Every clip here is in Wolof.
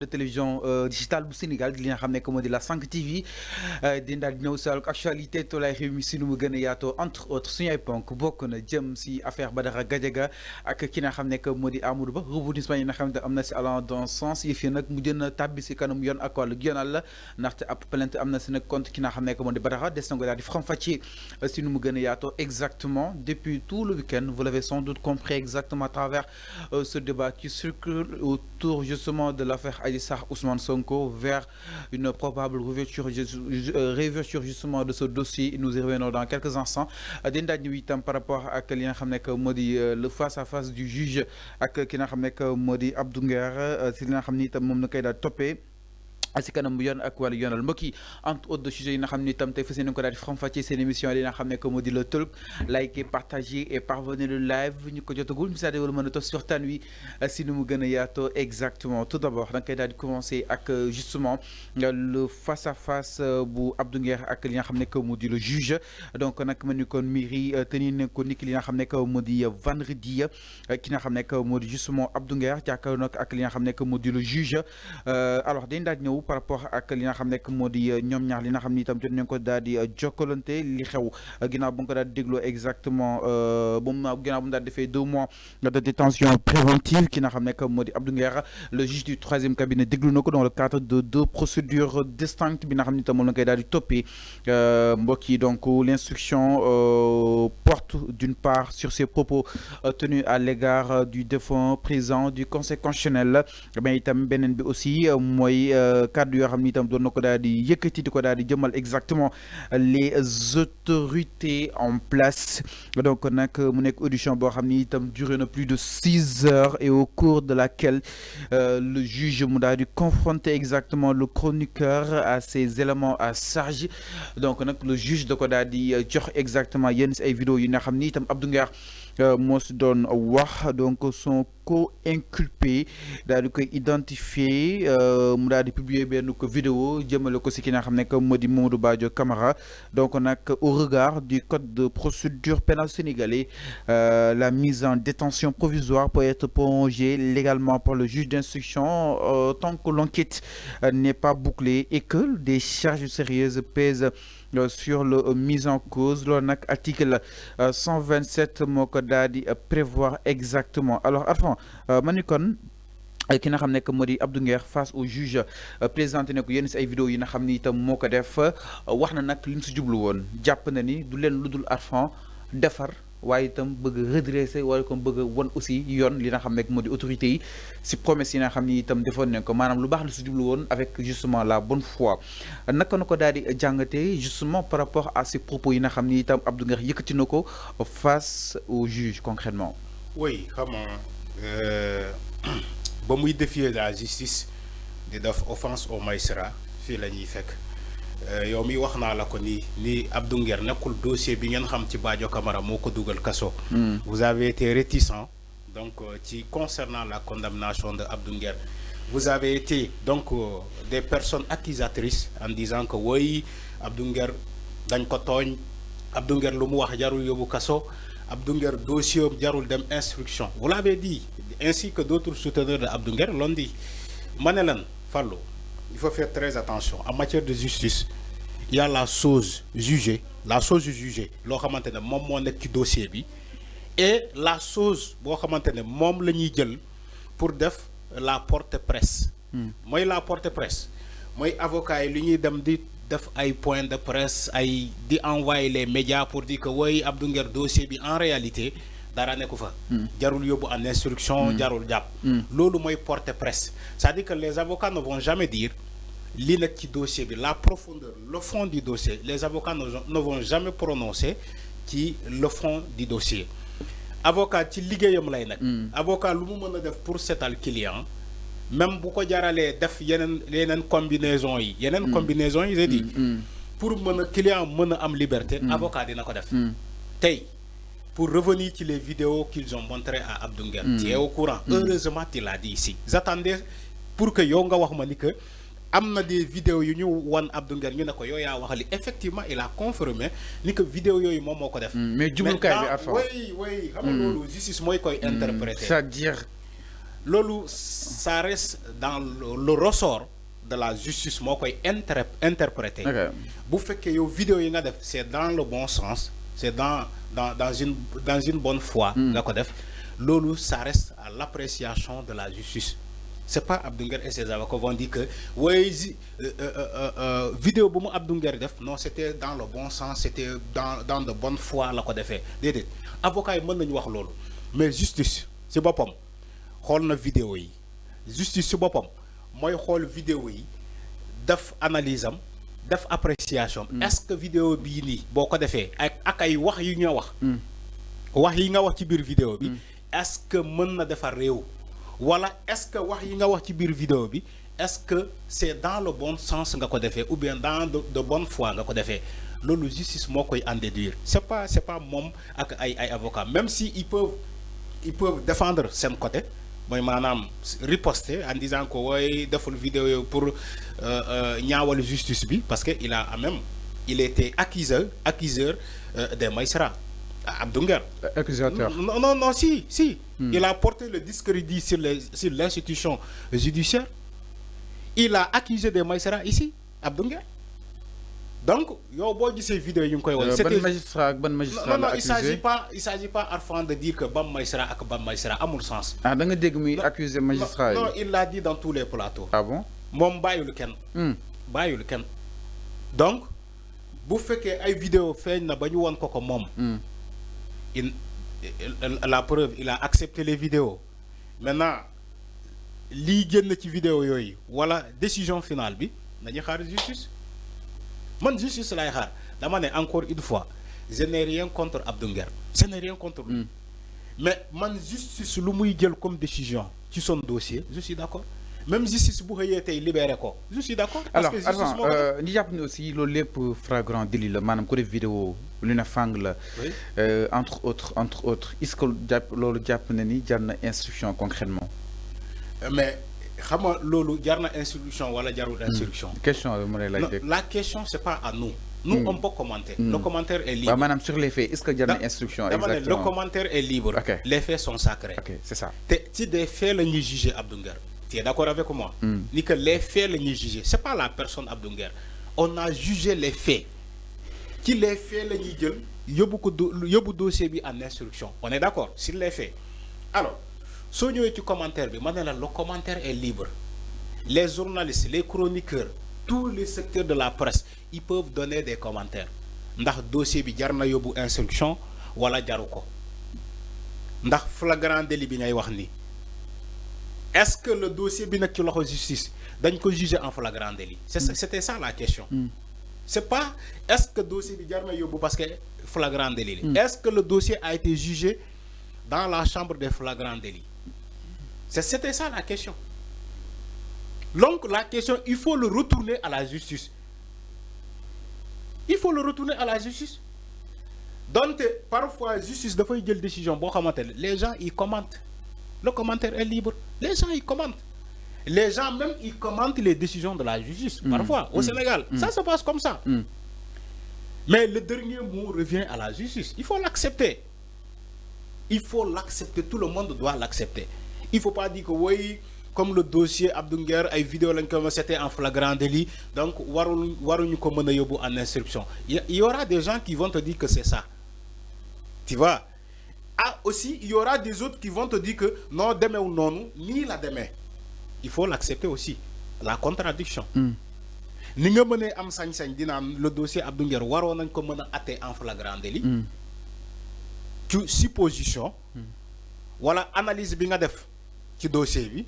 de télévision digitale bu Sénégal di li nga xam ne moo di la 5 TV di daal di ñëw si actualité tolluwaay réew mi si nu mu gën a yaatoo entre autres suñu ay ponk bokk na jëm si affaire Badara Gadiaga ak ki nga xam ne moo di Amadou Ba rebondissement yi nga xam ne am na si allant dans sens yi fii nag mu jën a tàbbi si kanam yoon ak wàllu yoonal la ndaxte ab plainte am na si nag compte ki nga xam ne moo di Badara des na ko daal di faram-fàccee si nu mu gën a yaatoo exactement depuis tout le week-end vous l'avez sans doute compris exactement à travers ce débat qui circule autour justement de l'affaire Adji Sarr Ousmane Sonko vers une probable réouverture justement de ce dossier. Nous y revenons dans quelques instants. Dinda ñu itam par rapport ak li nga xam ne moo di le face à face du juge ak ki nga xam ne moo di Abdou Nguer si li nga xam ni itam moom na koy daal toppee si kanam bu yoon ak wàllu yoonal mbokk yi entre autres sujets yi nga xam ni itam tey fas yéene ko daal di faram-fàccee seen émission li nga xam ne moo di le talk likez partagez et parvenez le live ñu ko jotagul misaade wala mën a tos si waxtaan wi si nu mu gën a yaatoo exactement tout d'abord da nga koy daal di commencer ak justement le face à face bu Abdou Nguer ak li nga xam ne moo di le juge donc nag ma ni kon mairie tenir nañ ko niki li nga xam ne moo di vendredi ki nga xam ne moo di justement Abdou Nguer jàkkaarloo nag ak li nga xam ne moo di le juge alors dañ daal di ñëw par rapport ak li nga xam ne moo di ñoom ñaar li nga xam ni itam jot nañ ko daal di jokkalante li xew ginnaaw ba nga ko daal di dégloo exactement ginnaaw bu mu daal di defee 2 mois de détention préventive ki nga xam ne moo di Abdou Nguer le juge du 3e cabinet déglu na ko dans le cadre de 2 procédures distinctes bi nga xam ni itam moom la koy daal di toppee mbokk yi donc l'instruction porte d'une part sur ses propos tenus à l'égard du défunt président du conseil constitutionnel mais itam beneen bi aussi mooy cadre yoo xam ni itam doon na ko daal di yëkkati di ko daal di jëmal exactement les autorités en place donc nag mu nekk audition boo xam ni itam duré na plus de 6 heures et au cours de laquelle le juge mu daal di confronter exactement le chroniqueur à ces éléments à charge donc nag le juge da ko daal di jox exactement yenn si ay vidéos yi nga xam ni itam Abdou Nguer moo si doon wax donc son co-inculpé daal di koy identifier mu daal di publier benn ko vidéo jëmale ko si ki nga xam ne moo di Mamadou Badio Camara donc nag au regard du code de procédure pénale sénégalais la mise en détention provisoire peut être prolongée légalement par le juge d'instruction tant que l'enquête n'est pas bouclée et que des charges sérieuses pèsent sur le mise en cause loolu nag article 127 moo ko daal di prévoir exactement alors Arfan ma ni kon ki nga xam ne moo di Abdou Nguer face au juge présenté ne ko yenn si ay vidéo yi nga xam ni itam moo ko def wax na nag li mu si jublu woon jàpp na ni du leen lu dul Arfan defar waaye itam bëgg redresser wala comme bëgg won aussi yoon li nga xam ne moo di autorités yi si promesse yi nga xam ni itam defoon nañ ko maanaam lu baax lu si jublu woon avec justement la bonne foi naka na ko daal di jàngatee justement par rapport à ces propos yi nga xam ni itam Abdou Nguer yëkkati na ko face au juge concrètement oui xam nga ba muy défier la justice di def offense au magistrat fii la ñuy fekk yow mi wax naa la ko ni Abdou Nguer nekkul dossier bi ngeen xam ci Badio Camara moo ko dugal kaso. Vous avez été réticent donc ci concernant la condamnation de Abdou Nguer vous avez été donc des personnes accusatrices en disant que woy Abdou Nguer dañ ko tooñ Abdou Nguer lu mu wax jarul yóbbu kaso Abdou Nguer dossier jarul dem instruction vous l'avez dit ainsi que d'autres souteneurs de Abdou Nguer l'ont dit ma ne leen Fallou il faut faire très attention en matière de justice il y a la chose jugée loo xamante ne moom moo nekk ci dossier bi et la chose boo xamante ne moom la ñuy jël pour def la porte-presse mooy la porte-presse mooy avocat yi li ñuy dem di def ay point de presse ay di envoyer les médias pour dire que woy Abdou Nguer dossier bi en réalité dara nekku fa jarul yóbbu en instruction jarul jàpp loolu mooy porte-presse c'est-à-dire que les avocats ne vont jamais dire li nekk ci dossier bi la profondeur le fond du dossier les avocats ne vont jamais prononcer ci le fond du dossier avocat ci liggéeyam lay nag avocat lu mu mën a def pour seetal client même bu ko jaralee def yeneen combinaison yi j'ai dit pour mën a client mën a am liberté avocat dina ko def tey pour revenir sur les vidéos qu'ils ont montrées à Abdou Nguer tu es au courant heureusement tu l'as dit ici j'attendais pour que yow nga wax ma ni que am na des vidéos yu ñu wan Abdou Nguer ñu ne ko yow yaa wax li effectivement il a confirmé ni que vidéo yooyu moom moo ko def mais jublukaay bi Arfan oui xam nga loolu justice mooy koy interpréter c'est-à-dire lolu ça reste dans le ressort de la justice moo koy interpréter. Bu fekkee yow vidéo yi nga def c'est dans le bon sens, c'est dans une bonne foi nga ko def, lolu ça reste à l'appréciation de la justice. C'est pas Abdou Nguer et ses avocats vont dire que oui, vidéo bu mu Abdou Nguer def non c'était dans le bon sens, c'était dans de bonne foi la ko defee déedéet avocat yi mën nañu wax lolu mais justice ci boppam xool na vidéo yi justice ci boppam mooy xool vidéo yi def analyse am def appréciation est-ce que vidéo bii nii boo ko defee ak ay wax yu ñu wax yi nga wax ci biir vidéo bi est-ce que mën na defar réew wala est-ce que wax yi nga wax ci biir vidéo bi est-ce que c'est dans le bon sens nga ko defee ou bien dans de bonne foi nga ko defee loolu justice moo koy en déduire c'est pas moom ak ay avocats même si ils peuvent défendre seen côté mooy maanaam riposter en disant que way deful vidéo pour ñaawal justice bi parce que il était accuseur des magistrats Abdou Nguer. Accusateur. Non, si. Il a porté le discrédit sur l'institution judiciaire. Il a accusé des magistrats ici, Abdou Nguer. Donc, yo bo gisee vidéo yu koy won c'était magistrat non, il s'agit pas Arfan de dire que ban magistrat amul sens. Ah da nga dégg muy accuser magistrat. Non, il l'a dit dans tous les plateaux. Ah bon? Mom bayul kenn. Donc, bu fekkee ay vidéo feeñ na ba ñu won ko mom. La preuve, il a accepté les vidéos. Maintenant, li génn ci vidéo yoy wala décision finale bi nañu xaar justice. Man justice lay xaar dama ne encore une fois je n'ai rien contre Abdou Nguer, je n'ai rien contre lui. Mais man justice lu muy jël comme décision ci son dossier je suis d'accord. Même justice bu xëyee tey libéré ko je suis d'accord. Alors avant ñu jàpp ne aussi loolu lépp flagrant délit la maanaam ko def vidéo lu ne fang la entre autres est-ce que loolu jàpp na ni jar na instruction concrètement. Mais xam nga loolu jar na instruction wala jarul instruction. Question la question c'est pas à nous. Nous on peut commenter. Le commentaire est libre. Madame, sur les faits, est-ce que jar na instruction exactement. Le commentaire est libre. Les faits sont sacrés. C'est ça. Si des faits la ñuy juger Abdou Nguer. Tu es d'accord avec moi? Ni que les faits la ñuy juger. C'est pas la personne Abdou Nguer. On a jugé les faits. Qui les faits la ñuy jël yóbbu dossier bi en instruction. On est d'accord sur les faits. Alors soo ñëwee ci commentaire bi ma ne la le commentaire est libre. Les journalistes, les chroniqueurs, tous les secteurs de la presse, ils peuvent donner des commentaires. Ndax dossier bi jar na yóbbu instruction wala jaru ko. Ndax flagrant délit bi ngay wax ni. Est-ce que le dossier bi nekk ci loxo justice dañ ko juger en flagrant délit? C'était ça la question. C'est pas est-ce que le dossier bi jar na yóbbu parce que flagrant délit. Est-ce que le dossier a été jugé dans la chambre des flagrants délits? C'était ça la question. Donc la question, il faut le retourner à la justice. Il faut le retourner à la justice. Donc parfois la justice doit faire une décision. Les gens ils commentent. Le commentaire est libre. Les gens ils commentent. Les gens même ils commentent les décisions de la justice. Parfois au Sénégal, ça se passe comme ça. Mais le dernier mot revient à la justice. Il faut l'accepter. Il faut l'accepter. Tout le monde doit l'accepter. Il ne faut pas dire que oui, comme le dossier Abdou Nguer, les vidéos c'était en flagrant délit, donc waruñu ko mëna yóbbu en instruction. Il y aura des gens qui vont te dire que c'est ça. Tu vois? Ah aussi, il y aura des autres qui vont te dire que non, demain ou non, ni la demain. Il faut l'accepter aussi. La contradiction. Ni nga mëne am sañ-sañ dina le dossier Abdou Nguer waro nañ ko mëna atté en flagrant délit. Tu supposition wala analyse bi nga def ci dossier bi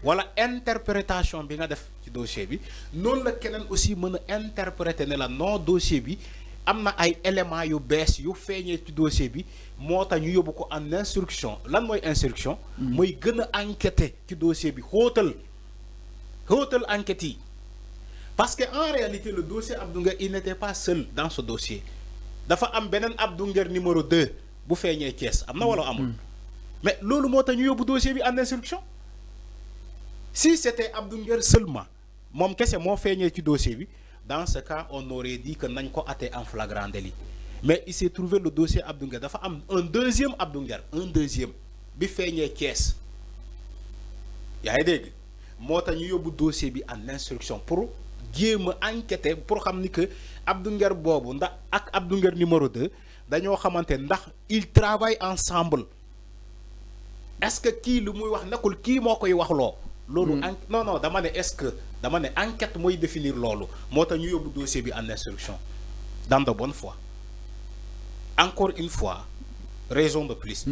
wala interprétation bi nga def ci dossier bi non la keneen aussi mën a interpréter ne la non dossier bi am na ay éléments yu bees yu feeñee ci dossier bi moo tax ñu yóbbu ko en instruction. Lan mooy instruction mooy gën a enquêter ci dossier bi xóotal enquête yi parce que en réalité le dossier Abdou Nguer il n'était pas seul dans ce dossier dafa am beneen Abdou Nguer numéro 2 bu feeñee Thiès am na wala amul. Mais loolu moo tax ñu yóbbu dossier bi en instruction. Si c'était Abdou Nguer seulement moom kese moo feeñee ci dossier bi dans ce cas on aurait dit que nañ ko atte en flagrant délit. Mais il s'est trouvé le dossier Abdou Nguer dafa am un deuxième Abdou Nguer bi feeñee Thiès yaa ngi dégg moo tax ñu yóbbu dossier bi en instruction pour jéem a enquêter pour xam ni que Abdou Nguer boobu ndax ak Abdou Nguer numéro 2 dañoo xamante ndax ils travaillent ensemble est-ce que kii lu muy wax nekkul kii moo koy wax loo loolu non non dama ne est-ce que dama ne enquête mooy définir loolu moo tax ñu yóbbu dossier bi en instruction dans de bonne foi encore une fois raison de plus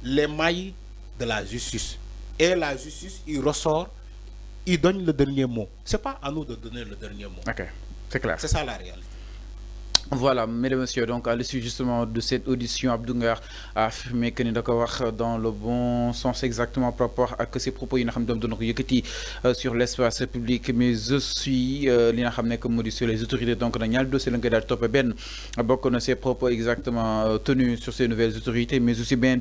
les mailles de la justice et la justice il ressort il donne le dernier mot c'est pas à nous de donner le dernier mot. Ok, c'est clair, c'est ça la réalité. Voilà, mesdames et messieurs, donc à l'issue justement de cette audition, Abdou Nguer a affirmé que nous sommes dans le bon sens exactement par rapport à que ces propos sur l'espace public, mais aussi sur les autorités. Donc, il y a le dossier top ben, beaucoup de ces propos exactement tenus sur ces nouvelles autorités, mais aussi bien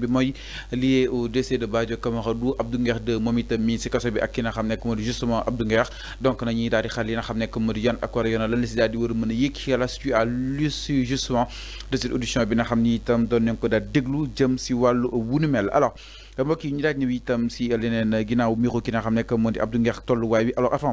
lié au décès de Badio Kamaradou, Abdou Nguer de Momita Mi, c'est Kasabi Akina Hamnek, justement Abdou Nguer. Donc, on a dit Khalina Hamnek, Modian, Aquariana, la liste d'Adi qui a la suite à l'issue justement de cette audition bi nga xam ni itam doon nañ ko daal déglu jëm si wàllu wunu mel alors mbokk yi ñu daal ñëw itam si leneen ginnaaw miro ki nga xam ne moo di Abdou Nguer tolluwaay bi alors avant